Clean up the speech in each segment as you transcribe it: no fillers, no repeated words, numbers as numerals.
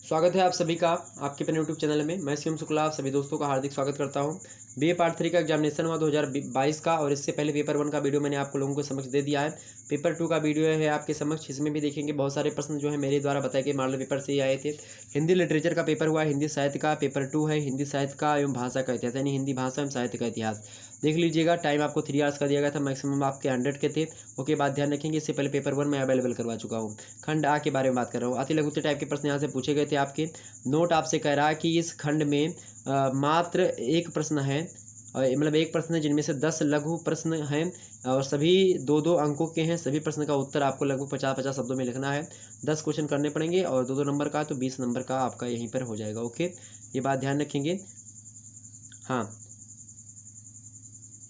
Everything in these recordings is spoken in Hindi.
स्वागत है आप सभी का आपके अपने यूट्यूब चैनल में। मैं शिवम शुक्ला आप सभी दोस्तों का हार्दिक स्वागत करता हूं। बीए पार्ट 3 का एग्जामिनेशन हुआ 2022 का, और इससे पहले पेपर 1 का वीडियो मैंने आपको लोगों को समक्ष दे दिया है। पेपर 2 का वीडियो है आपके समक्ष, इसमें भी देखेंगे बहुत सारे प्रश्न जो है मेरे द्वारा बताए गए मॉडल पेपर से ही आए थे। हिंदी लिटरेचर का पेपर हुआ, हिंदी साहित्य का पेपर 2 है, हिंदी साहित्य का एवं भाषा का इतिहास, यानी हिंदी भाषा एवं साहित्य का इतिहास। देख लीजिएगा, टाइम आपको 3 आवर्स का दिया गया था, मैक्सिमम आपके 100 के थे। ओके, बात ध्यान रखेंगे, इससे पहले पेपर 1 मैं अवेलेबल करवा चुका हूँ। खंड आ के बारे में बात कर रहा हूँ। अति लघुत्तम टाइप के प्रश्न यहाँ से पूछे गए थे आपके। नोट आपसे कह रहा है कि इस खंड में मात्र एक प्रश्न है, मतलब एक प्रश्न है जिनमें से 10 लघु प्रश्न हैं और सभी 2-2 अंकों के हैं। सभी प्रश्न का उत्तर आपको लगभग 50-50 शब्दों में लिखना है। 10 क्वेश्चन करने पड़ेंगे और 2-2 नंबर का, तो 20 नंबर का आपका यहीं पर हो जाएगा। ओके, ये बात ध्यान रखेंगे। हाँ,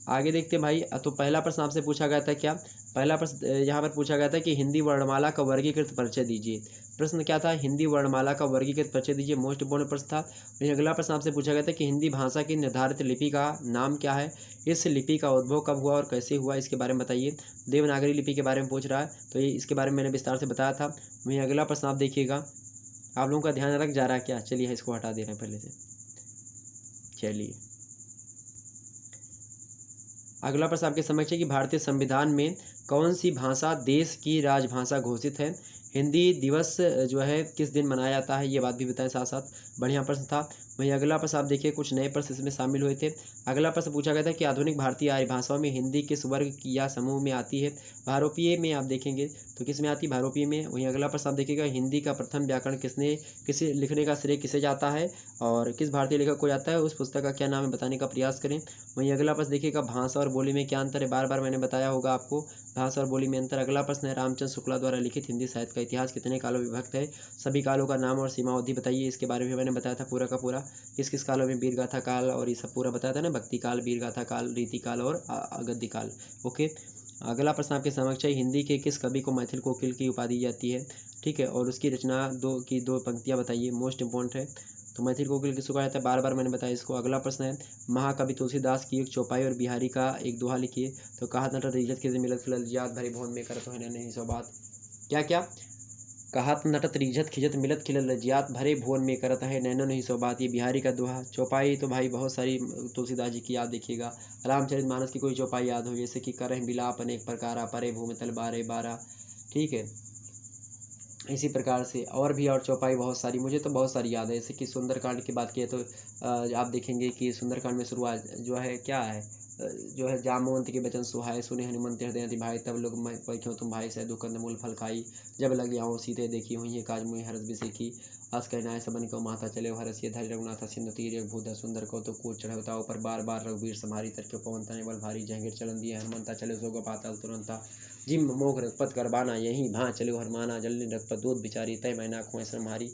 आगे देखते हैं भाई। तो पहला प्रश्न आपसे पूछा गया था क्या? पहला प्रश्न यहाँ पर पूछा गया था कि हिंदी वर्णमाला का वर्गीकृत परिचय दीजिए। प्रश्न क्या था? हिंदी वर्णमाला का वर्गीकृत परिचय दीजिए। मोस्ट इंपोर्टेंट प्रश्न था। वहीं अगला प्रश्न आपसे पूछा गया था कि हिंदी भाषा की निर्धारित लिपि का नाम क्या है? इस लिपि का उद्भव कब हुआ और कैसे हुआ, इसके बारे में बताइए। देवनागरी लिपि के बारे में पूछ रहा है, तो ये इसके बारे में मैंने विस्तार से बताया था। वहीं अगला प्रश्न आप देखिएगा, आप लोगों का ध्यान रख जा रहा है क्या? चलिए इसको हटा दे रहे हैं पहले से। चलिए, अगला प्रश्न आपके समक्ष है कि भारतीय संविधान में कौन सी भाषा देश की राजभाषा घोषित है? हिंदी दिवस जो है किस दिन मनाया जाता है, ये बात भी बताएं साथ साथ। बढ़िया प्रश्न था। वहीं अगला प्रश्न आप देखिए, कुछ नए प्रश्न इसमें शामिल हुए थे। अगला प्रश्न पूछा गया था कि आधुनिक भारतीय आर्य भाषाओं में हिंदी किस वर्ग की या समूह में आती है? भारोपीय में आप देखेंगे तो किस में आती है? भारोपीय में। वहीं अगला प्रश्न आप देखिएगा, हिंदी का प्रथम व्याकरण किसे लिखने का श्रेय किसे जाता है और किस भारतीय लेखक को जाता है? उस पुस्तक का क्या नाम है, बताने का प्रयास करें। वहीं अगला प्रश्न देखिएगा, भाषा और बोली में क्या अंतर है? बार बार मैंने बताया होगा आपको भाषा और बोली में अंतर। अगला प्रश्न है, रामचंद्र शुक्ला द्वारा लिखित हिंदी साहित्य का इतिहास कितने कालों में विभक्त है? सभी कालों का नाम और सीमावधि बताइए। इसके बारे में मैंने बताया था पूरा का पूरा, किस किस कालों में वीरगाथा काल और ये सब पूरा बताया था ना, भक्ति काल, वीरगाथा काल, रीति काल और गद्य काल। ओके, अगला प्रश्न आपके समक्ष है, हिंदी के किस कवि को मैथिल कोकिल की उपाधि दी जाती है? ठीक है, और उसकी रचना दो पंक्तियाँ बताइए, मोस्ट इंपॉर्टेंट है। तो मैथिल कोकिल किसको कहा जाता है? बार बार मैंने बताया इसको। अगला प्रश्न है, महाकवि तुलसीदास की एक चौपाई और बिहारी का एक दोहा लिखिए। तो कहा नट इज्जत के मिलत खिलत जात भरे भुवन में करत है नहीं सो बात। क्या क्या? कहा नटत रिझत खिजत मिलत खिलत लज्जात भरे भुवन में करत है नैनो नहीं सो बात, ये बिहारी का दोहा। चौपाई तो भाई बहुत सारी तुलसीदास जी की याद देखिएगा। रामचरितमानस की कोई चौपाई याद हो, जैसे कि करह बिलाप अनेक प्रकारा परे भूमि तल बारे बारा। ठीक है, इसी प्रकार से और भी और चौपाई बहुत सारी, मुझे तो बहुत सारी याद है। जैसे कि सुंदरकांड की बात किए तो आप देखेंगे कि सुंदरकांड में शुरुआत जो है क्या है, जो है जामवंत के वचन सुहाए सुने हनुमंत हृदय अति भाई, तब लोग मैं क्यों तुम भाई से दुखंद मूल फल खाई, जब लग जाओ सीते देखी हुई है काज मुँह हरस बिसेखी, अस कहनाए सबन को माता चले हरस ये धरि रघुनाथ सिंधु तीर भूधा सुंदर को तो कूच चढ़वताओ पर बार बार रघुवीर समारी तरक्यो पवन तने बल भारी जहंगीर चलन दिए हनुमंता चले सो गोपाताल तुरंता, जिम मोघ रघुपत करबाना यही भाँ चलो हरमाना, जलने रघुपत दूध बिचारी तय मैना खुएं संहारी,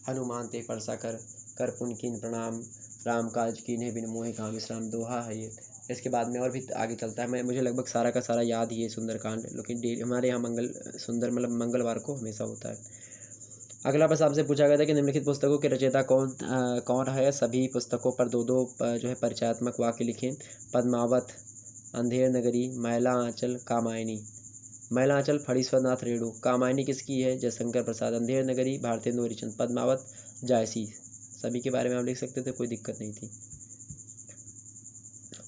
हनुमान ते परसा कर पुन कीन प्रणाम, राम काज कीन्हे बिन मोहि कहाँ विश्राम। दोहा है ये। इसके बाद में और भी आगे चलता है, मुझे लगभग सारा का सारा याद ही है सुंदरकांड, लेकिन डेली हमारे यहाँ मंगलवार को हमेशा होता है। अगला प्रश्न आपसे पूछा गया था कि निम्नलिखित पुस्तकों के रचयिता कौन है? सभी पुस्तकों पर दो जो है परिचयात्मक वाक्य लिखें। पद्मावत, अंधेर नगरी, मैला आंचल, कामायनी। मैला आंचल फणीश्वरनाथ रेणु। कामायनी किसकी है? जयशंकर प्रसाद। अंधेर नगरी भारतेंदु हरिचंद। पद्मावत जायसी। सभी के बारे में आप लिख सकते थे, कोई दिक्कत नहीं थी।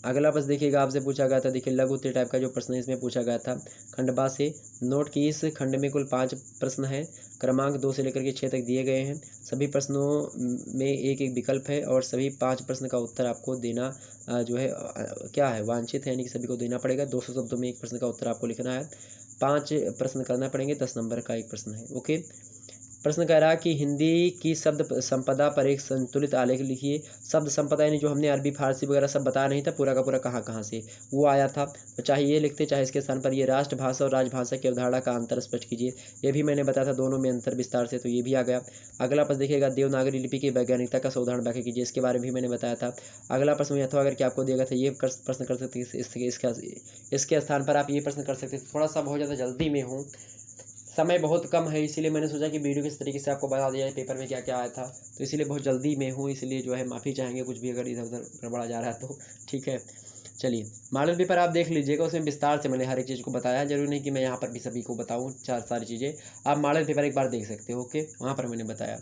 अगला प्रश्न देखिएगा, आपसे पूछा गया था, देखिए लघु उत्तरीय टाइप का जो प्रश्न है इसमें पूछा गया था खंड बा से। नोट की इस खंड में कुल 5 प्रश्न हैं, क्रमांक 2 से लेकर के 6 तक दिए गए हैं। सभी प्रश्नों में एक एक विकल्प है और सभी 5 प्रश्न का उत्तर आपको देना जो है क्या है, वांछित है, यानी कि सभी को देना पड़ेगा। 200 शब्दों में एक प्रश्न का उत्तर आपको लिखना है। 5 प्रश्न करना पड़ेंगे, 10 नंबर का एक प्रश्न है। ओके, प्रश्न कह रहा है कि हिंदी की शब्द संपदा पर एक संतुलित आलेख लिखिए। शब्द संपदा यानी जो हमने अरबी फारसी वगैरह सब बताया नहीं था पूरा का पूरा कहाँ से वो आया था, तो चाहे ये लिखते चाहे इसके स्थान पर ये राष्ट्रभाषा और राजभाषा की अवधारणा का अंतर स्पष्ट कीजिए। ये भी मैंने बताया था दोनों में अंतर विस्तार से, तो ये भी आ गया। अगला प्रश्न देखिएगा, देवनागरी लिपि की वैज्ञानिकता का उदाहरण व्याख्या कीजिए। इसके बारे में भी मैंने बताया था। अगला प्रश्न में अथवा अगर क्या आपको दिया गया था, ये प्रश्न कर सकते इसके स्थान पर आप ये प्रश्न कर सकते। थोड़ा सा बहुत ज़्यादा जल्दी में हूँ, समय बहुत कम है, इसीलिए मैंने सोचा कि वीडियो किस तरीके से आपको बता दिया है पेपर में क्या क्या आया था, तो इसीलिए बहुत जल्दी में हूँ, इसलिए जो है माफ़ी चाहेंगे कुछ भी अगर इधर उधर गड़बड़ा जा रहा है तो। ठीक है, चलिए मॉडल पेपर आप देख लीजिएगा, उसमें विस्तार से मैंने हर एक चीज़ को बताया। जरूरी नहीं कि मैं यहाँ पर भी सभी को बताऊँ सारी चीज़ें, आप मॉडल पेपर एक बार देख सकते हो। ओके, वहाँ पर मैंने बताया।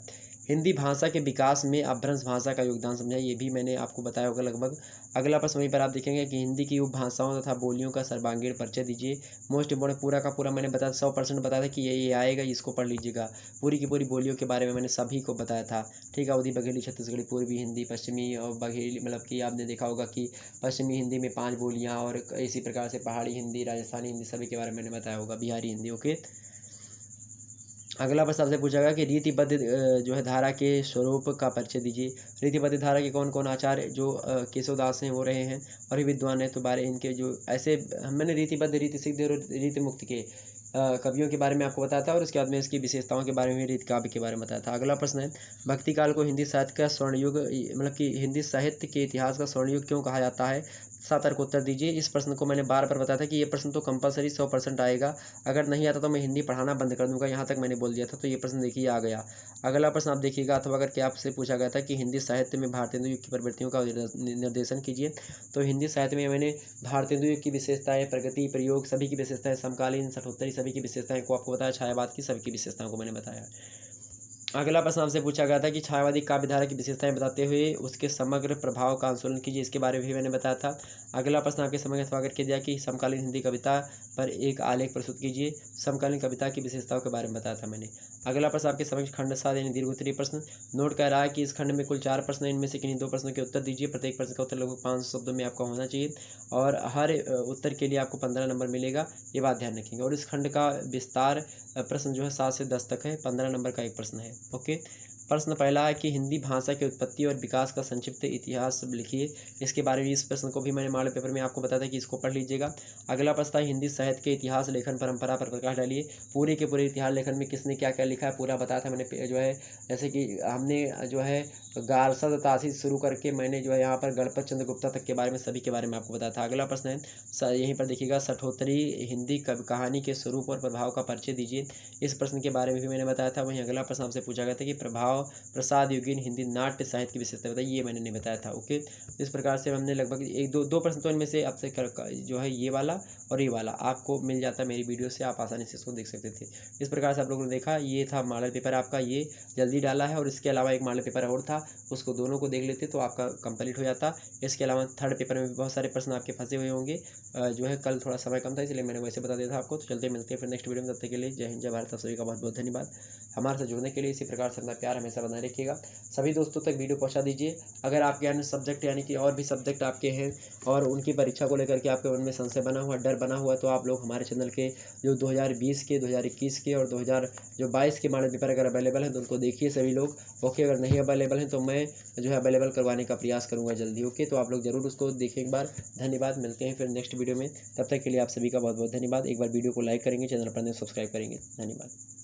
हिंदी भाषा के विकास में अपभ्रंश भाषा का योगदान समझाइए, ये भी मैंने आपको बताया होगा लगभग। अगला प्रश्न वहीं पर आप देखेंगे कि हिंदी की उपभाषाओं तथा बोलियों का सर्वांगीण परिचय दीजिए। मोस्ट इम्पोर्टेंट, पूरा का पूरा मैंने बताया 100% बताया था कि ये आएगा, इसको पढ़ लीजिएगा। पूरी की पूरी बोलियों के बारे में मैंने सभी को बताया था। ठीक है, अवधी, बघेली, छत्तीसगढ़ी, पूर्वी हिंदी, पश्चिमी और बघेली, मतलब कि आपने देखा होगा कि पश्चिमी हिंदी में 5 बोलियाँ, और इसी प्रकार से पहाड़ी हिंदी, राजस्थानी हिंदी, सभी के बारे में मैंने बताया होगा, बिहारी हिंदी। ओके, अगला प्रश्न आपसे पूछा गया कि रीतिबद्ध जो है धारा के स्वरूप का परिचय दीजिए। रीतिबद्ध धारा के कौन कौन आचार्य जो केशवदास हैं वो रहे हैं और भी विद्वान हैं, तो बारे इनके जो ऐसे मैंने रीतिबद्ध, रीति सिद्ध और रीति मुक्त के कवियों के बारे में आपको बताया था, और उसके बाद में इसकी विशेषताओं के बारे में, रीति काव्य के बारे में बताया था। अगला प्रश्न है, भक्ति काल को हिंदी साहित्य का स्वर्णयुग, मतलब कि हिंदी साहित्य के इतिहास का स्वर्णयुग क्यों कहा जाता है? सतर्क उत्तर दीजिए। इस प्रश्न को मैंने बार बार बताया था कि ये प्रश्न तो कंपलसरी 100% आएगा, अगर नहीं आता तो मैं हिंदी पढ़ाना बंद कर दूंगा, यहाँ तक मैंने बोल दिया था। तो ये प्रश्न देखिए आ गया। अगला प्रश्न आप देखिएगा, अथवा अगर क्या आपसे पूछा गया था कि हिंदी साहित्य में भारतेंदु युग की प्रवृत्तियों का निर्देशन कीजिए, तो हिंदी साहित्य में मैंने भारतेंदु युग की विशेषताएं, प्रगति, प्रयोग, सभी की विशेषताएं, समकालीन, सठोत्तरी, सभी की विशेषताएं को आपको बताया, छायावाद की सभी की विशेषताओं को मैंने बताया। अगला प्रश्न आपसे पूछा गया था कि छायावादी काव्यधारा की विशेषताएं बताते हुए उसके समग्र प्रभाव का आंदोलन कीजिए, इसके बारे में भी मैंने बताया था। अगला प्रश्न आपके समझ में करके दिया कि समकालीन हिंदी कविता पर एक आलेख प्रस्तुत कीजिए, समकालीन कविता की विशेषताओं के बारे में बताया था मैंने। अगला प्रश्न आपके समझ खंड 7 यानी दीर्घ उत्तरीय प्रश्न, नोट कर रहा है कि इस खंड में कुल 4 प्रश्न हैं, इनमें से किन्हीं 2 प्रश्नों के उत्तर दीजिए। प्रत्येक प्रश्न का उत्तर लगभग 500 शब्दों में आपका होना चाहिए, और हर उत्तर के लिए आपको 15 नंबर मिलेगा, ये बात ध्यान रखेंगे। और इस खंड का विस्तार प्रश्न जो है 7 से 10 तक है, 15 नंबर का एक प्रश्न है। ओके, प्रश्न पहला है कि हिंदी भाषा की उत्पत्ति और विकास का संक्षिप्त इतिहास लिखिए, इसके बारे में, इस प्रश्न को भी मैंने मॉडल पेपर में आपको बताया था कि इसको पढ़ लीजिएगा। अगला प्रश्न है हिंदी साहित्य के इतिहास लेखन परंपरा पर प्रकाश डालिए, पूरे के पूरे इतिहास लेखन में किसने क्या क्या लिखा है पूरा बताया था मैंने, जो है जैसे कि हमने जो है गारसा तासी शुरू करके मैंने जो है यहाँ पर गणपत चंद्र गुप्ता तक के बारे में, सभी के बारे में आपको बताया था। अगला प्रश्न है यहीं पर देखिएगा, सठोत्तरी हिंदी कहानी के स्वरूप और प्रभाव का परिचय दीजिए, इस प्रश्न के बारे में भी मैंने बताया था। वहीं अगला प्रश्न आपसे पूछा गया था कि प्रभाव प्रसाद योगिन हिंदी नाट्य साहित्य की विशेषता बताइए, ये मैंने नहीं बताया था। ओके, इस प्रकार से हमने लगभग एक दो प्रश्न तो इनमें से आपसे जो है ये वाला और ये वाला आपको मिल जाता है मेरी वीडियो से, आप आसानी से इसको देख सकते थे। इस प्रकार से आप लोगों ने देखा, ये था मॉडल पेपर आपका, ये जल्दी डाला है, और इसके अलावा एक मॉडल पेपर और था, उसको दोनों को देख लेते तो आपका कंप्लीट हो जाता। इसके अलावा थर्ड पेपर में भी बहुत सारे प्रश्न आपके फंसे हुए होंगे, जो है कल थोड़ा समय कम था इसलिए मैंने वैसे बता दिया था आपको। तो चलते मिलते हैं फिर नेक्स्ट वीडियो में, तब तक के लिए जय हिंद, जय भारत। आप सभी का बहुत बहुत धन्यवाद हमारे साथ जुड़ने के लिए। इसी प्रकार से अपना प्यार हमेशा बनाए रखिएगा, सभी दोस्तों तक वीडियो पहुंचा दीजिए। अगर आपके अन्य सब्जेक्ट यानी कि और भी सब्जेक्ट आपके हैं और उनकी परीक्षा को लेकर के आपके मन में संशय बना हुआ, डर बना हुआ, तो आप लोग हमारे चैनल के जो 2020 के, 2021 के और 2022 के मॉडल पेपर अगर अवेलेबल हैं तो उनको देखिए सभी लोग। ओके, अगर नहीं अवेलेबल हैं तो मैं जो है अवेलेबल करवाने का प्रयास करूँगा जल्दी। ओके, तो आप लोग ज़रूर उसको देखें एक बार। धन्यवाद, मिलते हैं फिर नेक्स्ट वीडियो में, तब तक के लिए आप सभी का बहुत बहुत धन्यवाद। एक बार वीडियो को लाइक करेंगे, चैनल पर सब्सक्राइब करेंगे। धन्यवाद।